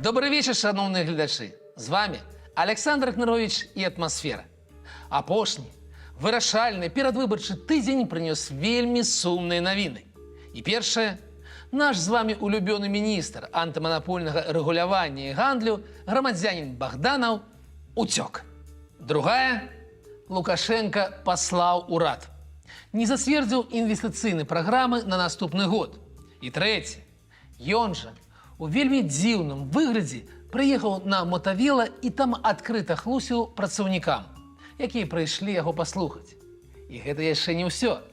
Добрый вечер, шановные глядачи. З вами Александр Кнырович и «Атмосфера». Апошні, вырашальны перадвыбарчы тыдзень прынёс вельмі сумныя навіны. І першае, наш з вами улюбёны міністр антыманапольнага рэгулявання і гандлю грамадзянін Богданов уцёк. Другая, Лукашенко паслаў урад. Не зацвердзіў інвестыцыйнай праграмы на наступны год. І трэцяе, ён жа у вельмі дзіўным выглядзе прыехаў на мотавела і там адкрыта хлусіў працаўнікам, якія прыйшлі яго паслухаць. І гэта яшчэ не ўсё.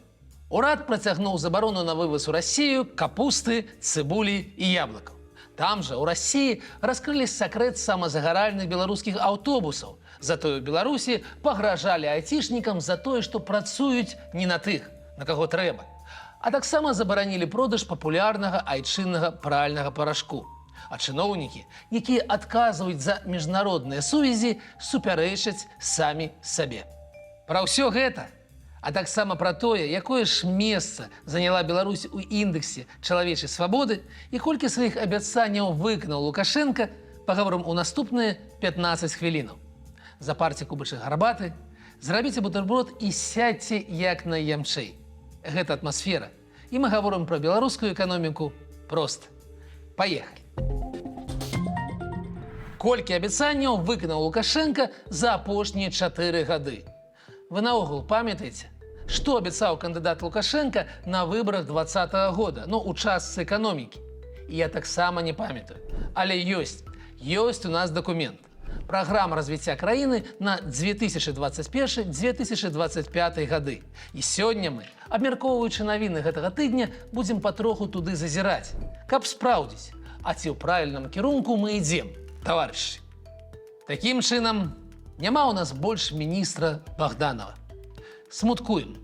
Урад працягнуў забарону на вываз у Расію капусты, цыбулі і яблыкаў. Там жа ў Расіі раскрылі сакрэт самазагаральных беларускіх аўтобусаў. Затое ў Беларусі пагражалі айцішнікам за тое, што працуюць не на тых, на каго трэба. А таксама забаранілі продаж папулярнага айчыннага пральнага парашку. А чыноўнікі, якія адказваюць за міжнародныя сувязі, супярэчаць самі сабе. Пра ўсё гэта, а таксама пра тое, якое ж месца заняла Беларусь у індэксе чалавечай свабоды і колькі сваіх абяцанняў выканаў Лукашенко, пагаворым у наступныя 15 хвілінаў. Запарце кубачак гарбаты, зрабіце бутэрброд і сядьце як найямчэй. Гэта «Атмосфера», і мы гаворым пра беларускую эканоміку проста. Паехалі. Колькі абяцанняў выканаў Лукашенко за апошнія 4 гады? Вы наогул памятаеце, што абяцаў кандыдат Лукашенко на выбарах 2020 года, у частцы эканомікі? І я таксама не памятаю. Але ёсць у нас дакумент. Праграма развіцця краіны на 2021-2025 гады. І сёння мы, абмяркоўваючы навіны гэтага тыдня, будзем патроху туды зазіраць, каб спраўдзіць, а ці ў правільным кірунку мы ідзем, таварышы. Такім чынам, няма ў нас больш міністра Богданова. Смуткуем.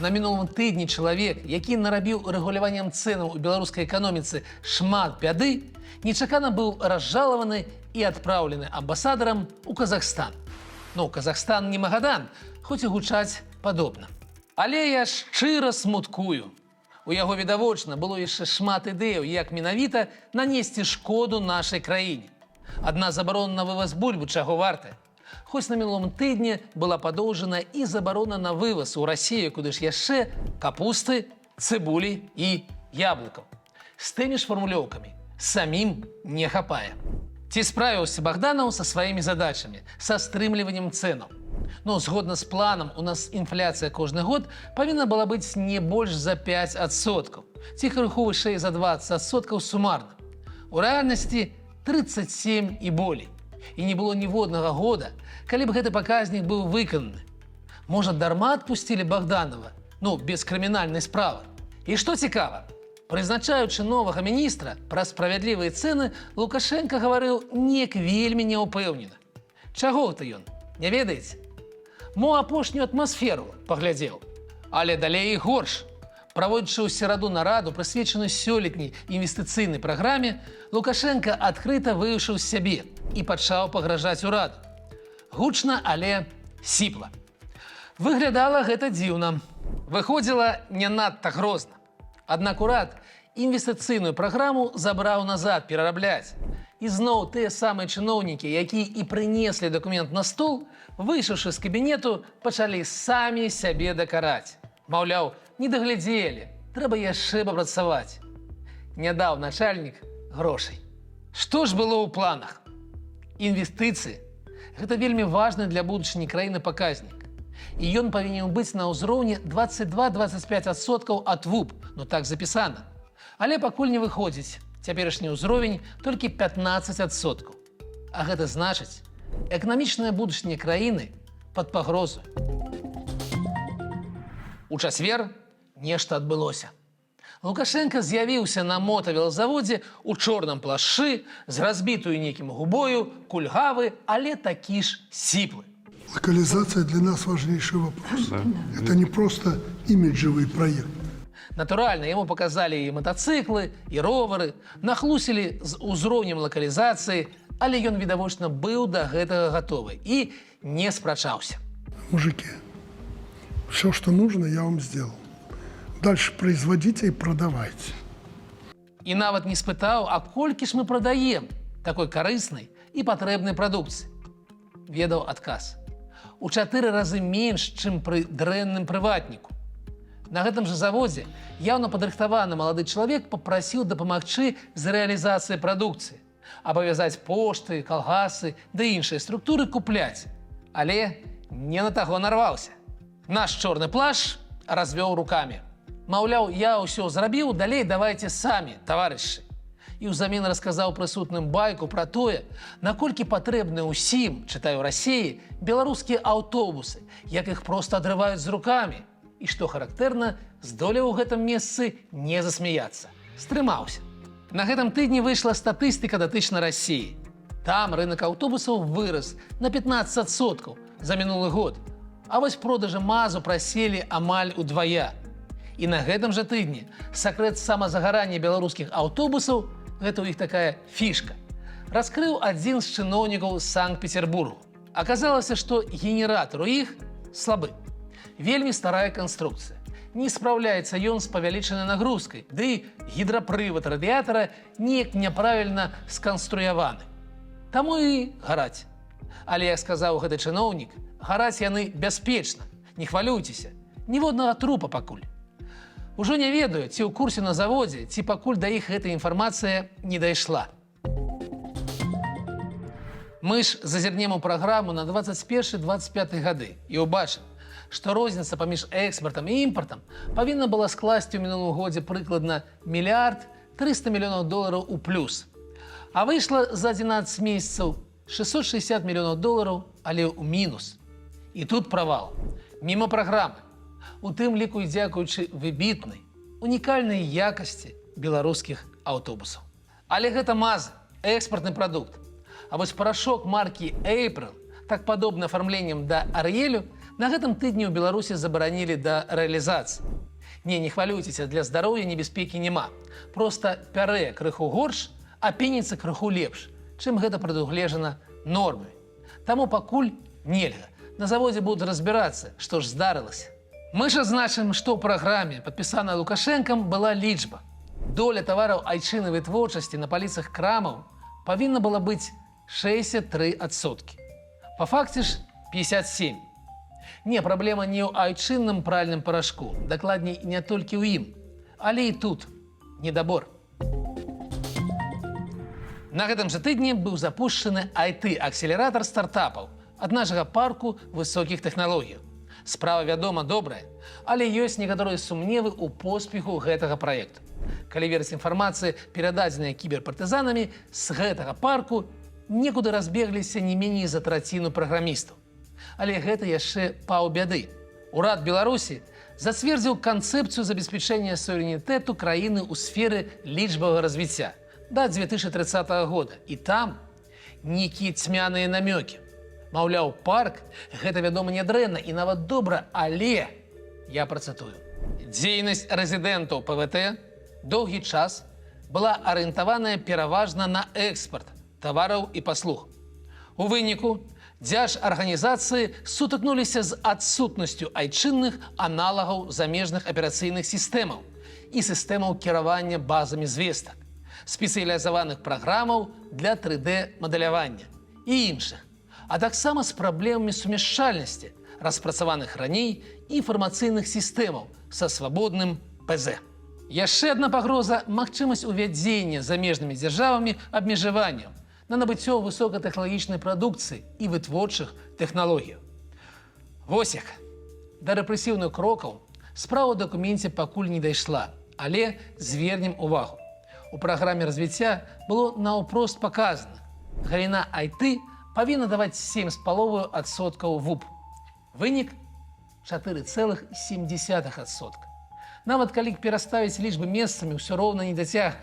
На мінулым тыдні чалавек, які нарабіў рэгуляваннем цэнаў у беларускай эканоміцы шмат бяды, нечакана быў разжалаваны і адпраўлены амбасадарам у Казахстан. Казахстан не Магадан, хоць і гучаць падобна. Але я шчыра смуткую. У яго відавочна было яшчэ шмат ідэяў, як менавіта нанесці шкоду нашай краіне. Адна забарона на вываз бульбы чаго вартая. Хоць на мінулым тыдні была падоўжана і забарона на вываз у Расію, куды ж яшчэ капусты, цыбулі і яблыкаў. З тымі ж фармулёўкамі самім не хапае. Ці справіўся Богданов са сваімі задачамі, са стрымліваннем цэнаў? Згодна з планам, у нас інфляцыя кожны год павінна была быць не больш за 5%, ці крыху вышэй за 20% сумарна. У рэальнасці 37 і болей. І не было ніводнага года, калі б гэты паказнік быў выкананы. Можа, дарма адпусцілі Богданова, без крымінальнай справы. І што цікава, прызначаючы новага міністра пра справядлівыя цэны, Лукашенко гаварыў неяк вельмі няўпэўнена. Чаго гэта ён? Не ведаеце? Мо апошнюю «Атмосферу» паглядзеў. Але далей і горш. Праводзячы ў сераду нараду, прысвечаную сёлетняй інвестыцыйнай праграме, Лукашенко адкрыта выйшаў з сябе і пачаў пагражаць ураду. Гучна, але сіпла. Выглядала гэта дзіўна. Выходзіла не надта грозна. Аднак урад інвестыцыйную праграму забраў назад перарабляць. І зноў тыя самыя чыноўнікі, якія і прынеслі дакумент на стол, выйшаўшы з кабінету, пачалі самі сябе дакараць. Маўляў, не даглядзелі, трэба яшчэ папрацаваць. Не даў начальнік грошай. Што ж было ў планах? Інвестыцыі – гэта вельмі важны для будучыні краіны паказнік. І ён павінен быць на ўзроўні 22-25% ад ВУП, так запісана. Але пакуль не выходзіць, цяперашні ўзровень толькі 15%. А гэта значыць, эканамічная будучыня краіны пад пагрозу. У чацвер нешта адбылося. Лукашенко з'явіўся на мотавелазаводзе ў чорным плашчы з разбітую нейкім губою, кульгавы, але такі ж сіплы. Локализация для нас важнейший вопрос. Да. Это не просто имиджевый проект. Натуральна, яму паказалі і матацыклы, і ровары, нахлусілі з узроўнем лакалізацыі, але ён, відавочна, быў да гэтага гатовы і не спрачаўся. Мужики, все, что нужно, я вам сделал. Дальше производите и продавайте. І нават не спытаў, а колькі ж мы прадаем? такой карыснай і патрэбнай прадукцыі. Ведаў адказ. У 4 разы менш, чым пры дрэнным прыватніку. На гэтым жа заводзе яўна падрыхтаваны малады чалавек папрасіў дапамагчы з рэалізацыяй прадукцыі, абавязаць пошты, калгасы ды іншыя структуры купляць. Але не на таго нарваўся. Наш чорны плашч развёў рукамі. Маўляў, я ўсё зрабіў, далей давайце самі, таварышы. І ўзамен расказаў прысутным байку пра тое, наколькі патрэбны ўсім, чытаю Расіі, беларускія аўтобусы, як іх проста адрываюць з рукамі. І што характэрна, здолеў у гэтым месцы не засмяяцца. Стрымаўся. На гэтым тыдні выйшла статыстыка датычна Расіі. Там рынок аўтобусаў вырас на 15% за мінулы год. А вось продажы МАЗу праселі амаль удвая. І на гэтым жа тыдні сакрэт самазагарання беларускіх аўтобусаў, гэта ў іх такая фішка, раскрыў адзін з чыноўнікаў Санкт-Петербургу. Аказалася, што генератар у іх слабы. Вельмі старая канструкцыя. Не спраўляецца ён з павялічанай нагрузкай, ды гідрапрывад радыятара неяк няправільна сканструяваны. Таму і гараць. Але, як сказаў гэты чыноўнік, гараць яны бяспечна. Не хвалюйцеся, ніводнага трупа пакуль. Ужо не ведаю, ці ў курсе на заводзе, ці пакуль да іх гэта інфармацыя не дайшла. Мы ж зазірнем у праграму на 21-25 гады і ўбачым, што розніца паміж экспартам і імпартам павінна была скласці ў мінулым годзе прыкладна $1 300 мільёнаў у плюс. А выйшла за 11 месяцаў $660 мільёнаў, але ў мінус. І тут правал. Міма праграмы. У тым ліку і дзякуючы выбітнай, унікальнай якасці беларускіх аўтобусаў. Але гэта МАЗ, экспартны прадукт. А вось парашок маркі April, так падобны афармленнем да Ар'елю, на гэтым тыдні ў Беларусі забаранілі да рэалізацыі. Не хвалюйцеся, для здароўя небяспекі няма. Проста пярэ крыху горш, а пеніцца крыху лепш, чым гэта прадугледжана нормай. Таму пакуль нельга. На заводзе будуць разбірацца, што ж здарылася. Мы ж адзначым, што ў праграме, падпісанай Лукашэнкам, была лічба. Доля тавараў айчыннай вытворчасці на паліцах крамаў павінна была быць 63%. Па факце ж 57%. Не, праблема не ў айчынным пральным парашку, дакладней, не толькі ў ім, але і тут недабор. На гэтым жа тыдні быў запушчаны IT-акселератар стартапаў ад нашага парку высокіх тэхналогій. Справа, вядома, добрая, але ёсць некаторыя сумневы ў поспеху гэтага праекту. Калі верыць інфармацыі, перададзеныя кіберпартызанамі, з гэтага парку некуды разбегліся не меней за траціну праграмістаў. Але гэта яшчэ паўбяды. Урад Беларусі зацвердзіў канцэпцыю забеспячэння суверэнітэту краіны ў сферы лічбавага развіцця да 2030 года. І там нейкія цьмяныя намёкі. Маўляў, парк – гэта, вядома, нядрэнна і нават добра, але, я працытую, дзейнасць рэзідэнтаў ПВТ доўгі час была арыентаваная пераважна на экспарт тавараў і паслуг. У выніку дзяржарганізацыі сутыкнуліся з адсутнасцю айчынных аналагаў замежных аперацыйных сістэмаў і сістэмаў кіравання базамі звестак, спецыялізаваных праграмаў для 3D-мадэлявання і іншых, а таксама з праблемамі сумяшчальнасці распрацаваных раней інфармацыйных сістэмаў са свабодным ПЗ. Яшчэ адна пагроза – магчымасць увядзення замежнымі дзяржавамі абмежаванняў на набыццё высокатэхналагічнай прадукцыі і вытворчых тэхналогій. Вось як. Да рэпрэсіўных крокаў справа ў дакуменце пакуль не дайшла, але звернем увагу. У праграме развіцця было наўпрост паказана. Галіна IT павінна даваць 7,5% ВУП. Вынік – 4,7%. Нават калі пераставіць лічбы месцамі, ўсё роўна не дацягне.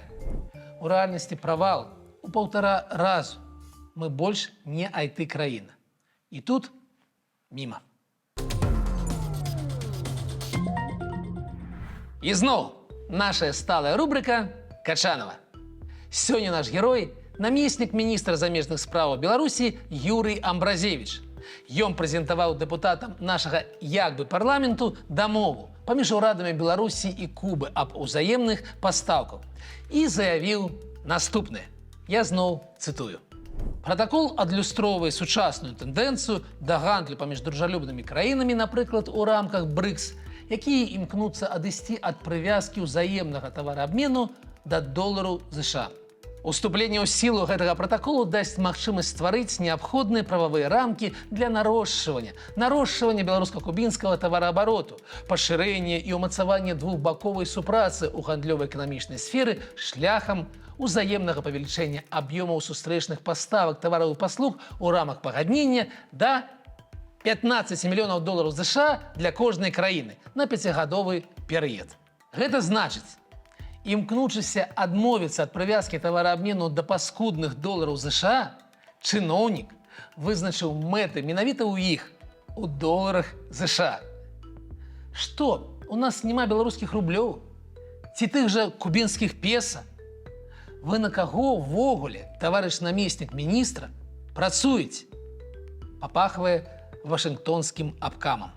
У рэальнасці правал у 1,5 разу. Мы больш не IT-краіна. І тут міма. І зноў наша сталая рубрика «Качанова». Сёння наш герой – намеснік міністра замежных спраў Беларусі Юрый Амбразевіч. Ён прэзентаваў дэпутатам нашага як бы парламенту дамову паміж урадамі Беларусі і Кубы аб узаемных пастаўках і заявіў наступнае. Я зноў цытую. Пратакол адлюстроўвае сучасную тэндэнцыю да гандлю паміж дружалюбнымі краінамі, напрыклад, у рамках БРИКС, якія імкнуцца адысці ад прывязкі ўзаемнага тавараабмену да долараў США. Уступленне ў сілу гэтага пратаколу дасць магчымасць стварыць неабходныя прававыя рамкі для нарошчвання беларуска-кубінскага тавараабароту, пашырэння і ўмацавання двухбаковай супрацы ў гандлёва-эканамічнай сферы шляхам узаемнага павелічэння аб'ёмаў сустрэчных паставак тавараў і паслуг у рамах пагаднення да 15 мільёнаў долараў США для кожнай краіны на 5гадовы перыяд. Гэта значыць, імкнучыся адмовіцца ад прывязкі тавараабмену да паскудных долараў США, чыноўнік вызначыў мэты менавіта ў іх, у доларах США. Што, у нас няма беларускіх рублёў? Ці тых жа кубінскіх песа? Вы на каго ўвогуле, таварыш намеснік міністра, працуеце? Папахвае вашынгтонскім абкамам.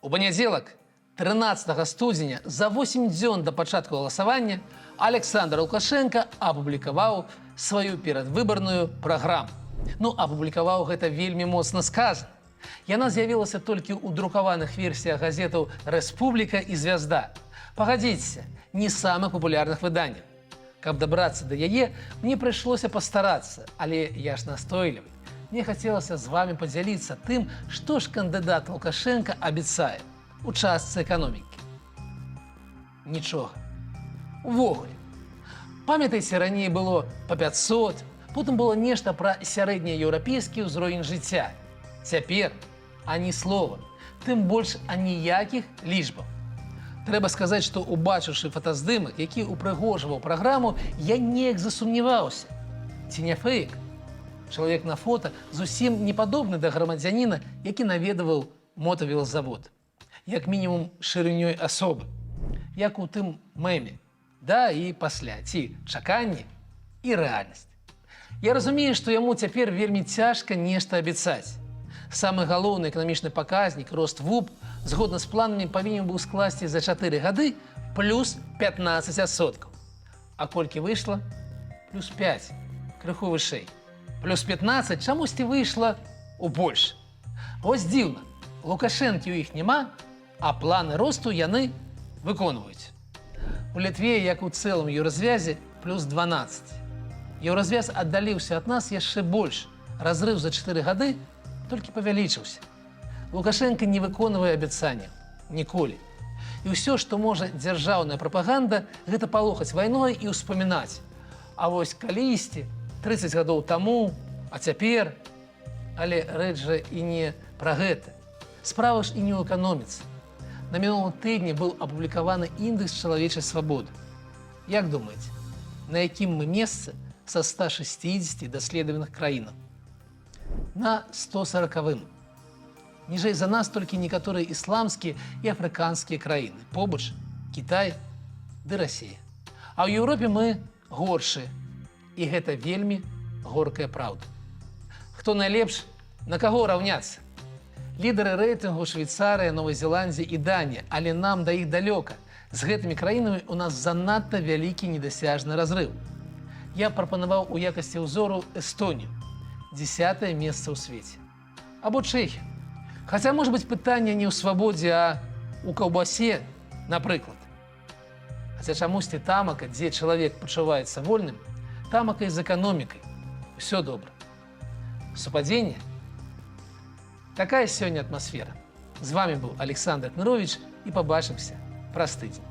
У панядзелак, 13 студзеня, за 8 дзён да пачатку галасавання, Александр Лукашенко апублікаваў сваю перадвыбарную праграму. Апублікаваў гэта вельмі моцна сказана. Яна з'явілася толькі ў друкаваных версіях газетаў «Рэспубліка» і «Звязда». Пагадзіцеся, не самых папулярных выданняў. Каб дабрацца да яе, мне прыйшлося пастарацца, але я ж настойлівы. Мне хацелася з вамі падзяліцца тым, што ж кандыдат Лукашенко абяцае у частцы эканомікі. Нічога. Увогуле. Памятаеце, раней было па 500, потым было нешта пра сярэднееўрапейскі ўзровень жыцця. Цяпер ані слова, тым больш аніякіх лічбаў. Трэба сказаць, што убачыўшы фотаздымак, які упрыгожваў праграму, я неяк засумняваўся. Ці не фэйк? Чалавек на фота зусім не падобны да грамадзяніна, які наведаваў мотавелазавод. Як мінімум шырынёй асобы. Як у тым меме. Да і пасля. Ці чаканне і рэальнасць. Я разумею, што яму цяпер вельмі цяжка нешта абяцаць. Самы галоўны эканамічны паказнік, рост ВУП, згодна з планамі павінен быў скласці за 4 гады плюс 15%. А колькі выйшла? Плюс 5. Крыху вышэй. Плюс 15 чамусьці выйшла у больш. Вось дзіўна. Лукашэнкі ў іх няма, а планы росту яны выконваюць. У Літве, як у цэлым еўразвязе, плюс 12. Еўразвяз аддаліўся ад нас яшчэ больш. Разрыв за 4 гады толькі павялічыўся. Лукашенко не выконвае абяцанняў. Ніколі. І ўсё, што можа дзяржаўная прапаганда, гэта палохаць вайной і ўспамінаць. А вось калісьці, 30 гадоў таму, а цяпер... Але рэч жа і не пра гэта. Справа ж і не ў эканоміцы. На мінулым тыдні быў апублікаваны індекс чалавечай свабоды. Як думаеце, на якім мы месцы са 160 даследаваных краінаў? На 140-м. Ніжэй за нас толькі некаторыя ісламскія і афрыканскія краіны. Побач Кітай ды Расія. А ў Еўропе мы горшыя. І гэта вельмі горкая праўда. Хто найлепш, на каго раўняцца? Лідары рэйтынгу Швейцарыя, Новая Зеландія і Данія, але нам да іх далёка. З гэтымі краінамі у нас занадта вялікі недасяжны разрыв. Я прапанаваў у якасці ўзору Эстонію, 10-е месца ў свеце. Або Чэхію. Хаця, можа быць, пытанне не ў свабодзе, а ў каўбасе, напрыклад. Хаця чамусьці тамака, дзе чалавек пачуваецца вольным, тамака і з эканомікай. Усё добра. Супадзенне? Такая сёння атмасфера. З вами быў Александр Кнырович і пабачымся праз тыдзень.